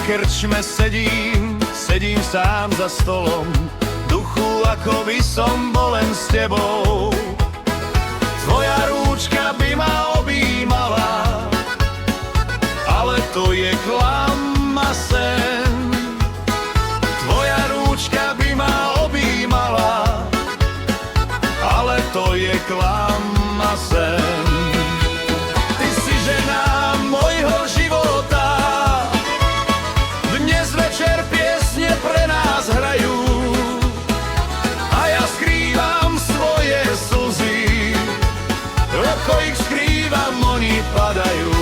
krčme sedím sám za stolom. Duchu, ako by som bol len s tebou. Tvoja rúčka by ma objímala, ale to je klam a sen. Tvoja rúčka by ma objímala, ale to je klam a sen. Ty si žena mojho života, dnes večer piesne pre nás hrajú a ja skrývam svoje slzy, ako ich skrývam, oni padajú.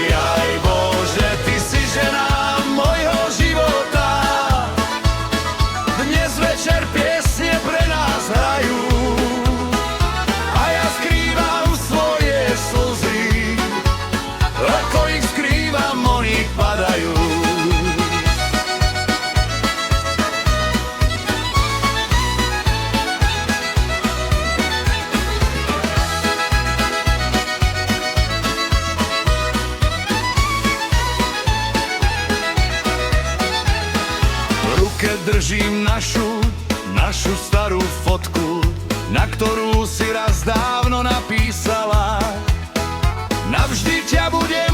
Jaj Bože, ty si žena mojho života, dnes večer piesne pre nás hrajú a ja skrývam svoje slzy, ako ich skrývam, oni padajú. Keď držím našu starú fotku, na ktorú si raz dávno napísala: navždy ťa bude